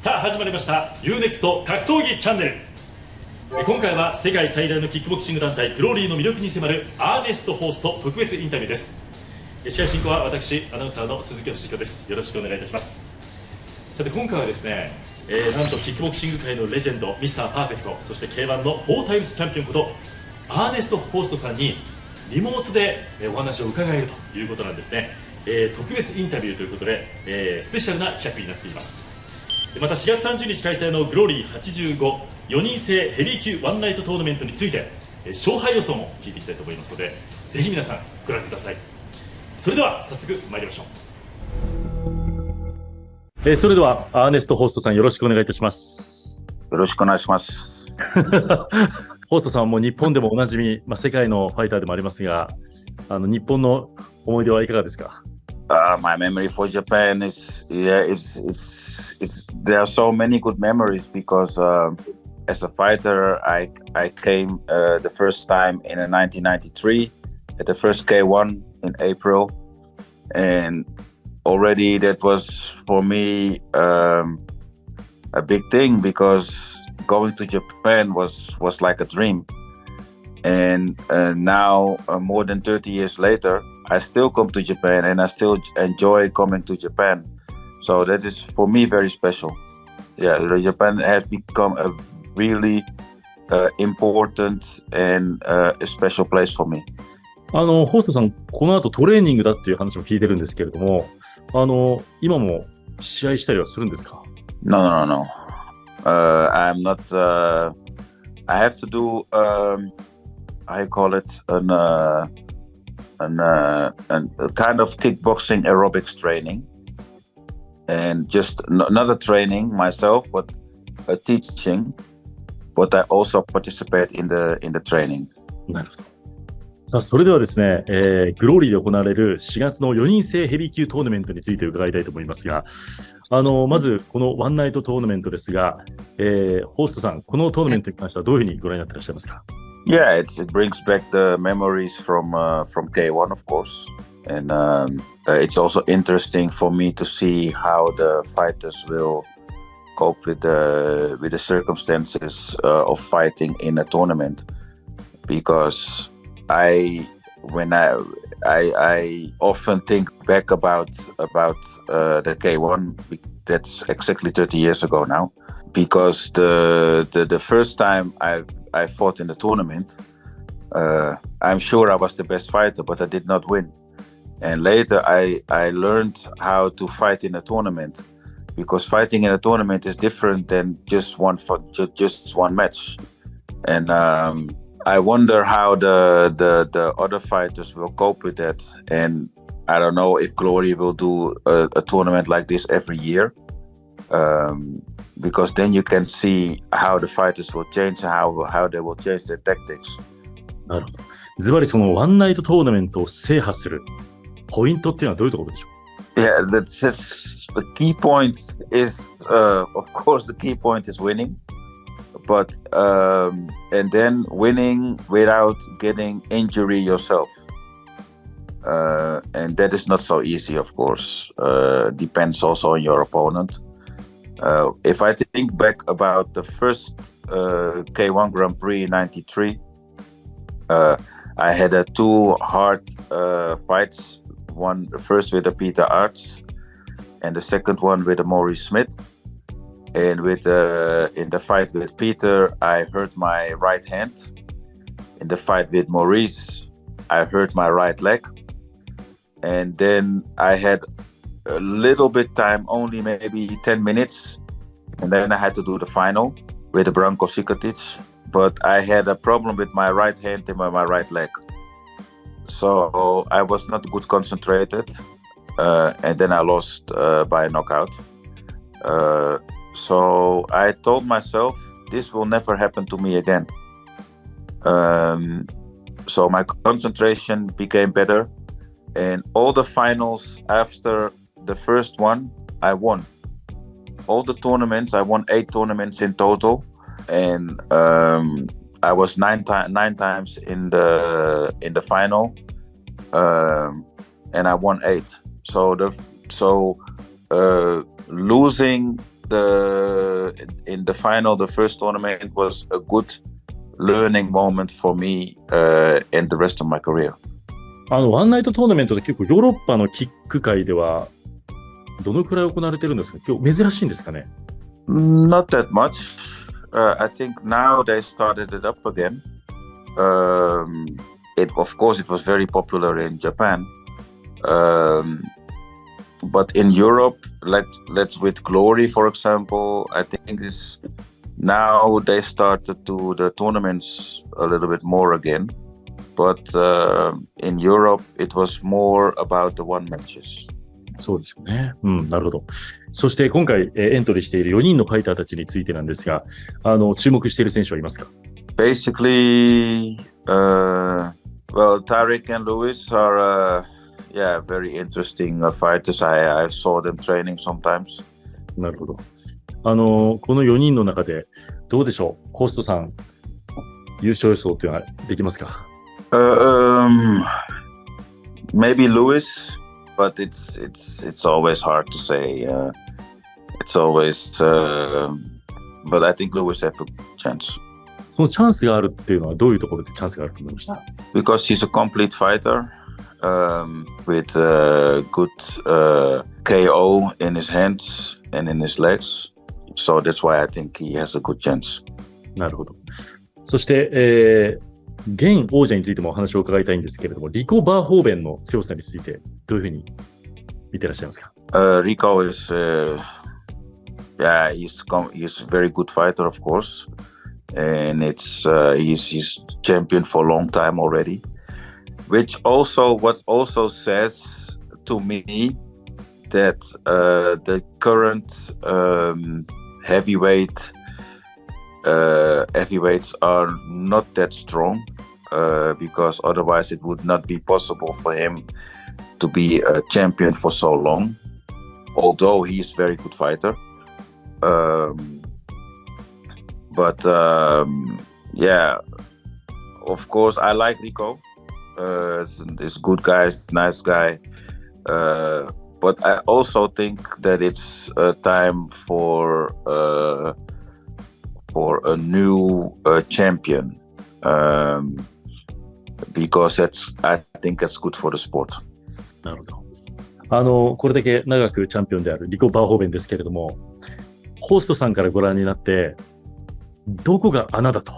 さあ始まりました U-NEXT 格闘技チャンネル。今回は世界最大のキックボクシング団体グローリーの魅力に迫るアーネストホースト特別インタビューです。試合進行は私アナウンサーの鈴木義彦です。よろしくお願いいたします。さて今回はですね、なんとキックボクシング界のレジェンドミスターパーフェクト、そして K1 の4タイムスチャンピオンことアーネストホーストさんにリモートでお話を伺えるということなんですね。特別インタビューということで、スペシャルな企画になっています。また4月30日開催のグローリー854人制ヘビー級ワンナイトトーナメントについて勝敗予想も聞いていきたいと思いますので、ぜひ皆さんご覧ください。それでは早速参りましょう。それではアーネストホーストさん、よろしくお願いいたします。よろしくお願いします。ホーストさんはもう日本でもおなじみ、世界のファイターでもありますが、日本の思い出はいかがですか？My memory for Japan is, there are so many good memories because as a fighter, I came the first time in 1993 at the first K1 in April, and already that was for me a big thing because going to Japan was like a dream. And now, more than 30 years later, I still come to Japan and I still enjoy coming to Japan. So that is for me very special. Yeah, Japan has become a really important and a special place for me. ホーストさん、この後トレーニングだっていう話も聞いてるんですけれども、今も試合したりはするんですか？ No. I'm not. I have to do. I call it a kind of kickboxing aerobics training, and just another training myself, but a teaching. But I also participate in the training. なるほど。さあそれではですね、グローリーで行われる4月の4人制ヘビー級トーナメントについて伺いたいと思いますが、まずこのワンナイトトーナメントですが、ホーストさん、このトーナメントに関してはどういうふうにご覧になっていらっしゃいますか？Yeah, it brings back the memories from K1, of course, and it's also interesting for me to see how the fighters will cope with the circumstances of fighting in a tournament. Because I often think back about the K1. That's exactly 30 years ago now. Because the first time I fought in the tournament, I'm sure I was the best fighter, but I did not win. And later I learned how to fight in a tournament, because fighting in a tournament is different than just one match. And I wonder how the other fighters will cope with that. And I don't know if Glory will do a tournament like this every year. Because then you can see how the fighters will change, how they will change their tactics. なるほど。ズバリそのワンナイトトーナメントを制覇するポイントっていうのはどういうところでしょう？ Yeah, that's the key point is, of course, the key point is winning. But and then winning without getting injury yourself. And that is not so easy, of course. Depends also on your opponent.If I think back about the first K1 Grand Prix in 93, I had two hard fights. One first with Peter Aerts, and the second one with Maurice Smith. And in the fight with Peter, I hurt my right hand. In the fight with Maurice, I hurt my right leg. And then I had.A little bit time, only maybe 10 minutes, and then I had to do the final with the Branko Sikotic. But I had a problem with my right hand and my right leg, so I was not good concentrated, and then I lost by a knockout. So I told myself this will never happen to me again. So my concentration became better, and all the finals after.The first one, I won. All the tournaments, I won 8 tournaments in total, and I was nine times in the final, and I won 8. So losing in the final, the first tournament was a good learning moment for me and the rest of my career. ワンナイトトーナメントで結構ヨーロッパのキック界ではどのくらい行われてるんですか？今日珍しいんですかね？ Not that much. I think now they started it up again. Of course, it was very popular in Japan. But in Europe, let's with GLORY, for example, I think now they started to the tournaments a little bit more again. But in Europe, it was more about the one matches. そうですよね。なるほど。そして今回エントリーしている4人のファイターたちについてなんですが、注目している選手はいますか？ Basically, Tariq and Lewis are, very interesting fighters. I saw them training sometimes. なるほど。この4人の中でどうでしょう？ホストさん、優勝予想というのはできますか？Maybe Lewis, but it's always hard to say. It's always, but I think Lewis have a chance. そのチャンスがあるっていうのはどういうところでチャンスがあると思いました？ Because he's a complete fighter with good KO in his hands and in his legs. So that's why I think he has a good chance. なるほど。そして、現王者についてもお話を伺いたいんですけれども、リコ・バーホーベンの強さについてどういうふうに見てらっしゃいますか？Rico is, he's a very good fighter, of course, and he's champion for a long time already. What also says to me that the current heavyweights are not that strong, because otherwise it would not be possible for him to be a champion for so long, although he is a very good fighter. But of course I like Rico. He's a good guy, nice guy. But I also think that it's time for a new champion, because I think that's good for the sport. なるほど。これだけ長くチャンピオンであるリコ・バーホーベンですけれども、ホストさんからご覧になってどこが穴だと、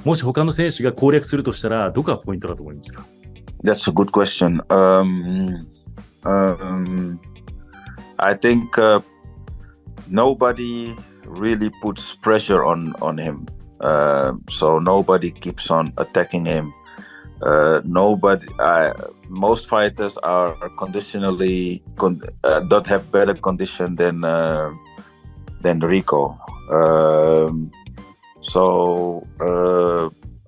もし他の選手が攻略するとしたらどこがポイントだと思いますか？ That's a good question. I think nobody really puts pressure on him, so nobody keeps on attacking him. Most fighters are conditionally don't have better condition than Rico. So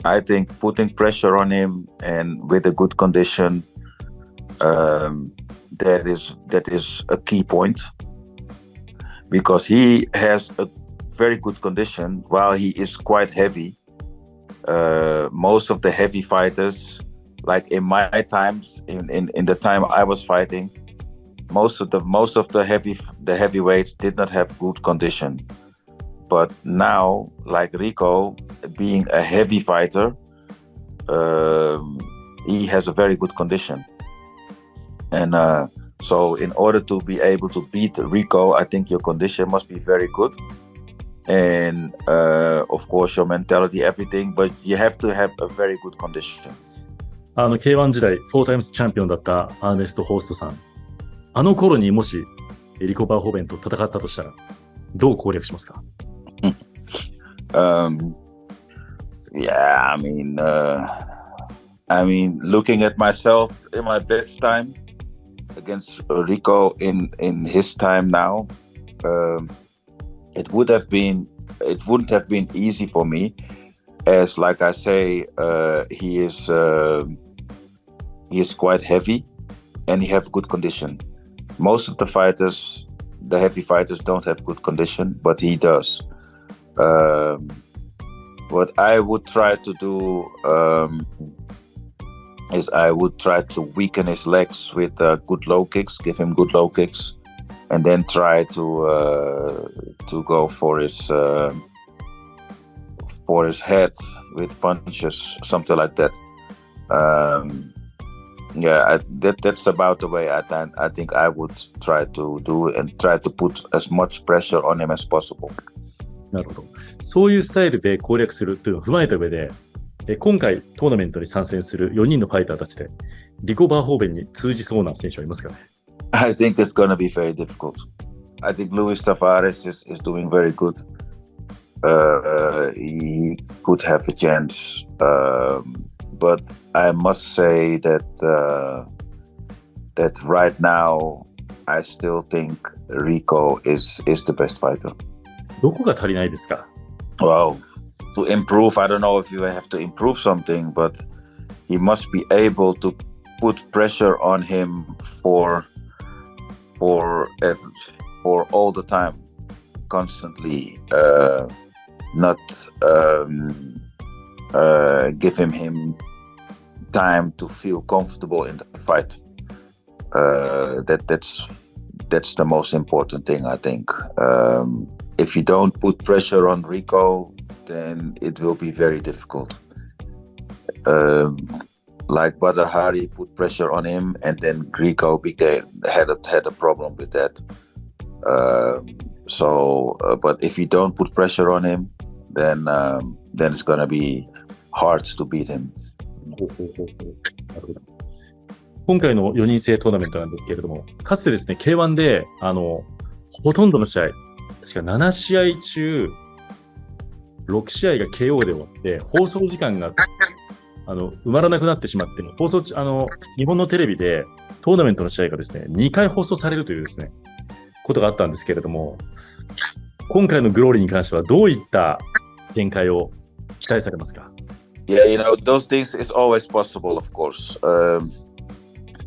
I think putting pressure on him and with a good condition, that is a key point, because he has a very good condition while he is quite heavy. Most of the heavy fighters, like in my times, in the time I was fighting, most of the heavyweights did not have good condition. But now, like Rico, being a heavy fighter, he has a very good condition. And so in order to be able to beat Rico, I think your condition must be very good. And of course your mentality, everything, but you have to have a very good condition. K1 時代4タイムスチャンピオンだったアーネスト・ホーストさん、あの頃にもしリコ・バーホーベンと戦ったとしたらどう攻略しますか？I mean, looking at myself in my best time against Rico in his time now, it wouldn't have been easy for me, as like I say, he is quite heavy and he have good condition. Most of the fighters, the heavy fighters, don't have good condition, but he does. What I would try to do is I would try to weaken his legs with good low kicks, give him good low kicks, and then try to go for his head with punches, something like that. That's about the way I think I would try to do and try to put as much pressure on him as possible. なるほど。そういうスタイルで攻略するというのを踏まえた上で、今回トーナメントに参戦する4人のファイターたちで、リコ・バーホーベンに通じそうな選手はいますかね？ I think it's going to be very difficult. I think Luis Tavares is doing very good. He could have a chance. But I must say that right now, I still think Rico is the best fighter. どこが足りないですか？ Well, to improve, I don't know if you have to improve something, but he must be able to put pressure on him for all the time, constantly, not give him time to feel comfortable in the fight. That's the most important thing, I think. If you don't put pressure on Rico, then it will be very difficult. Like Badr Hari put pressure on him, and then Rico had a problem with that. But if you don't put pressure on him, then it's gonna be hard to beat him. 今回の4人制トーナメントなんですけれども、かつてですね、K1 でほとんどの試合、確か7試合中6試合が KO で終わって、放送時間が埋まらなくなってしまって、日本のテレビでトーナメントの試合がですね、2回放送されるというですね、ことがあったんですけれども、今回のグローリーに関してはどういった展開を期待されますか？Yeah, those things is always possible, of course.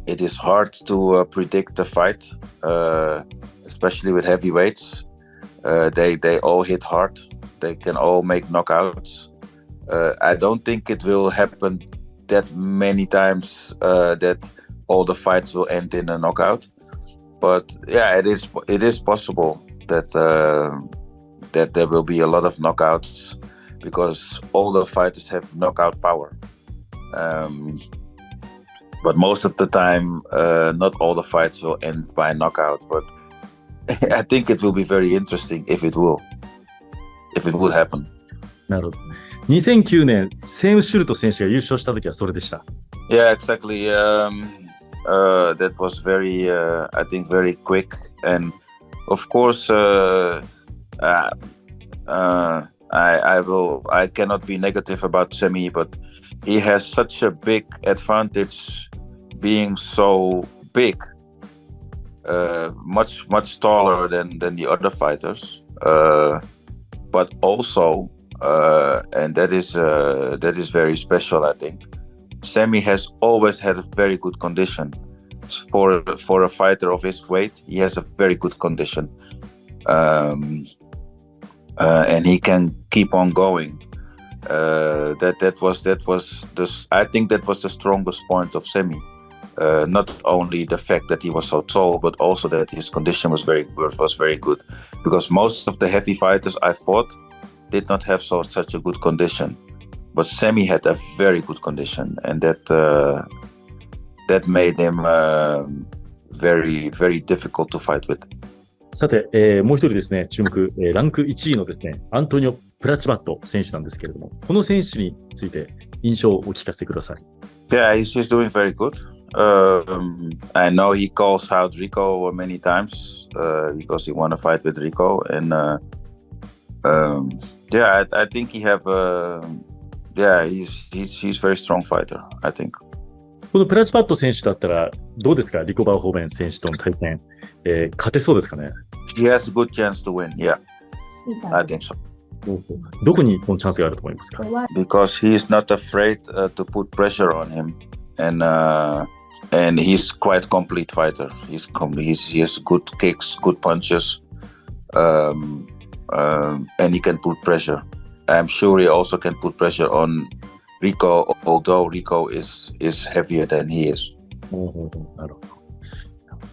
It is hard to predict the fight, especially with heavyweights. They all hit hard. They can all make knockouts. I don't think it will happen that many times that all the fights will end in a knockout. But yeah, it is possible that there will be a lot of knockouts because all the fighters have knockout power. But most of the time, not all the fights will end by knockout. But I think it will be very interesting if it would happen. なるほど。2009年、セン・シュルト選手が優勝した時はそれでした。Yeah, exactly. That was very, I think, very quick. And of course, I cannot be negative about Semi, but he has such a big advantage being so big, much taller than the other fighters. But also, and that is very special, I think. Semi has always had a very good condition. For a fighter of his weight, he has a very good condition. And he can keep on going. I think that was the strongest point of Semi. Not only the fact that he was so tall, but also that his condition was very good. Because most of the heavy fighters I fought did not have such a good condition. But Semi had a very good condition, and that made him very, very difficult to fight with. さて、もう一人ですね、注目、ランク1位のですね、アントニオ・プラチバット選手なんですけれども、この選手について印象をお聞かせください。Yeah, he's doing very good. I know he calls out Rico many times because he want to fight with Rico, and yeah, I think he's very strong fighter, I think. このプラチバット選手だったらどうですか？リコ・バーホーベン選手との対戦、勝てそうですかね？ He has a good chance to win, yeah. I think so. どこにそのチャンスがあると思いますか？ Because he's not afraid to put pressure on him, and he's quite complete fighter. He has good kicks, good punches, and he can put pressure. I'm sure he also can put pressure on Rico, although Rico is heavier than he is. なるほど。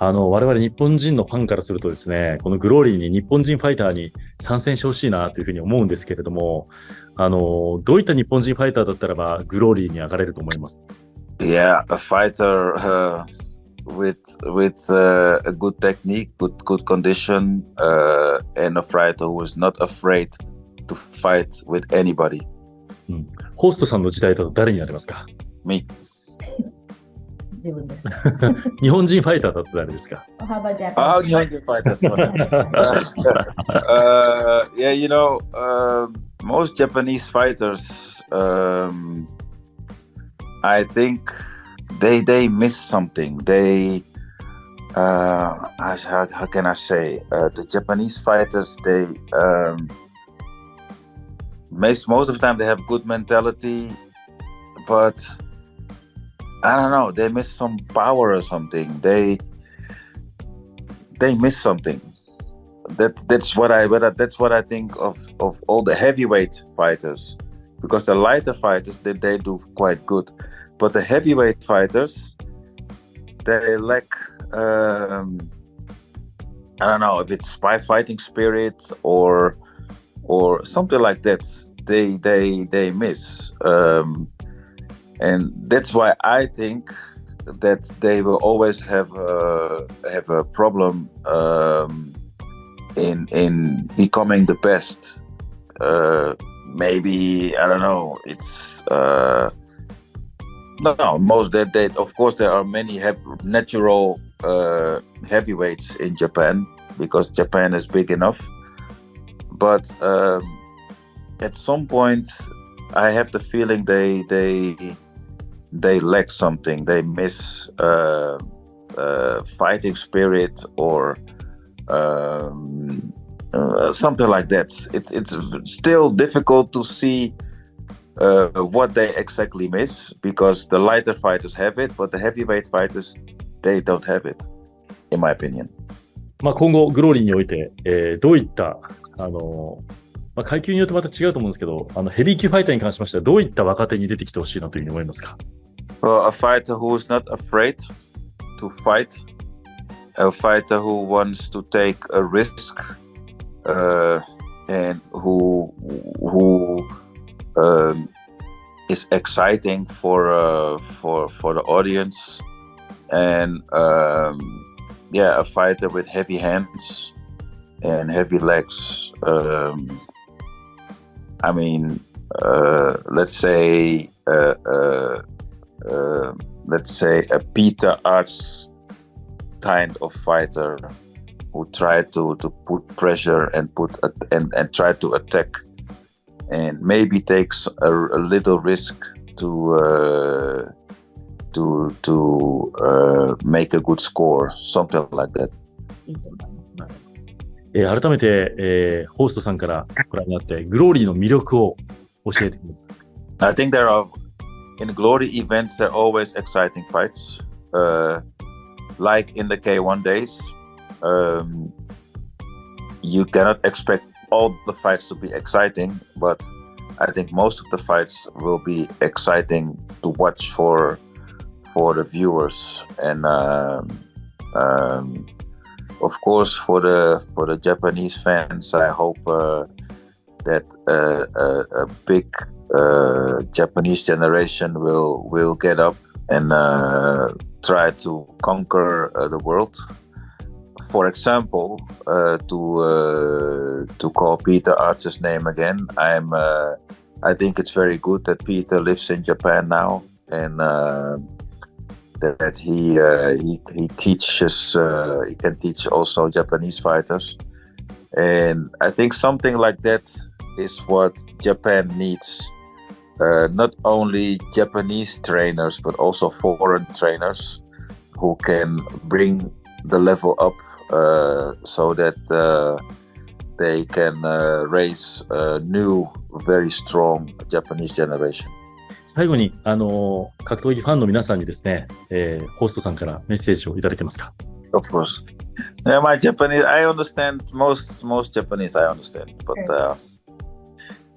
我々日本人のファンからするとですね、このグローリーに日本人ファイターに参戦してほしいなというふうに思うんですけれども、どういった日本人ファイターだったらばグローリーに上がれると思います？ Yeah, a fighter with a good technique, good condition, and a fighter who is not afraid to fight with anybody. ホーストさんの時代だと誰になりますか？ Me. 自分です。日本人ファイターだと誰ですか？ How about Japanese? Oh, Young fighters. Yeah, most Japanese fighters, I think they miss something. How can I say? The Japanese fighters, most of the time they have good mentality, but I don't know. They miss some power or something. They miss something. That's what I think of all the heavyweight fighters, because the lighter fighters they do quite good, but the heavyweight fighters they lack. I don't know if it's fighting spirit or something like that. They miss. And that's why I think that they will always have a problem in becoming the best. Maybe I don't know. It's no. Most that of course there are many natural heavyweights in Japan because Japan is big enough. But at some point, I have the feeling they lack something. They miss fighting spirit or something like that. It's still difficult to see what they exactly miss because the lighter fighters have it, but the heavyweight fighters they don't have it, in my opinion. 今後グローリーにおいて、どういった階級によってまた違うと思うんですけど、ヘビー級ファイターに関しましてはどういった若手に出てきてほしいなというふうに思いますか？Well, a fighter who is not afraid to fight, a fighter who wants to take a risk, and who is exciting for the audience, and a fighter with heavy hands and heavy legs. Let's say a Peter Arts kind of fighter who try to put pressure and try to attack and maybe takes a little risk to make a good score, something like that. 改めて、ホーストさんからご覧になってグローリーの魅力を教えてください。I think in Glory events there are always exciting fights, like in the K1 days. You cannot expect all the fights to be exciting, but I think most of the fights will be exciting to watch for the viewers, and of course for the Japanese fans, I hope that a big Japanese generation will get up and try to conquer the world. For example, to call Peter Arts' name again, I think it's very good that Peter lives in Japan now, and that he teaches. He can teach also Japanese fighters, and I think something like that is what Japan needs. Not only Japanese trainers, but also foreign trainers who can bring the level up, so that they can raise a new, very strong Japanese generation. 最後に格闘技ファンの皆さんにですね、ホストさんからメッセージをいただいてますか？ Of course. Yeah, my Japanese, I understand most Japanese. I understand, but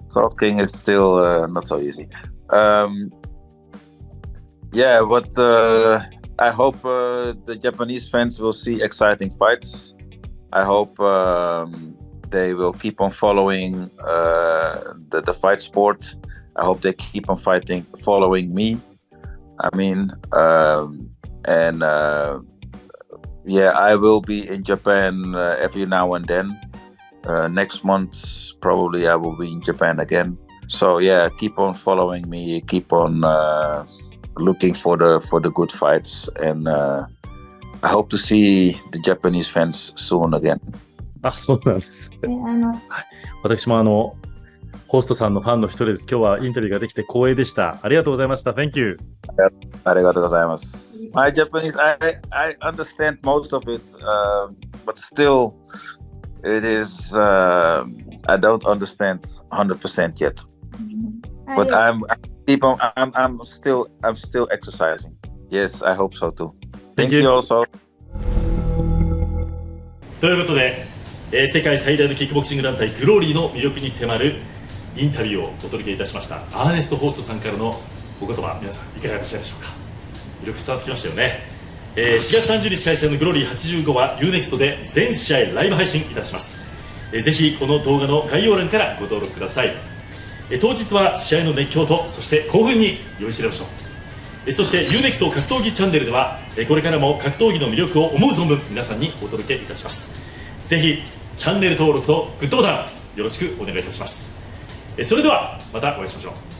talking is still not so easy. Yeah, but I hope the Japanese fans will see exciting fights. I hope they will keep on following the fight sport. I hope they keep on following me. I mean, yeah, I will be in Japan every now and then. Next month, probably I will be in Japan again. So yeah, keep on following me. Keep on looking for the good fights, and I hope to see the Japanese fans soon again. あ、そうなんですね。で私もホストさんのファンの一人です。今日はインタビューができて光栄でした。ありがとうございました。Thank you. ありがとうございます。My Japanese, I understand most of it, but still, it is I don't understand 100% yet. But I'm still exercising. Yes, I hope so too. Thank you also. ということで、世界最大のキックボクシング団体グローリーの魅力に迫るインタビューをお届けいたしました。アーネストホーストさんからのお言葉、皆さんいかがでしたでしょうか。魅力伝わってきましたよね。4月30日開催のグローリー85は U-NEXT で全試合ライブ配信いたします。ぜひこの動画の概要欄からご登録ください。当日は試合の熱狂とそして興奮に酔いしれましょう。そして U-NEXT 格闘技チャンネルではこれからも格闘技の魅力を思う存分皆さんにお届けいたします。ぜひチャンネル登録とグッドボタンよろしくお願いいたします。それではまたお会いしましょう。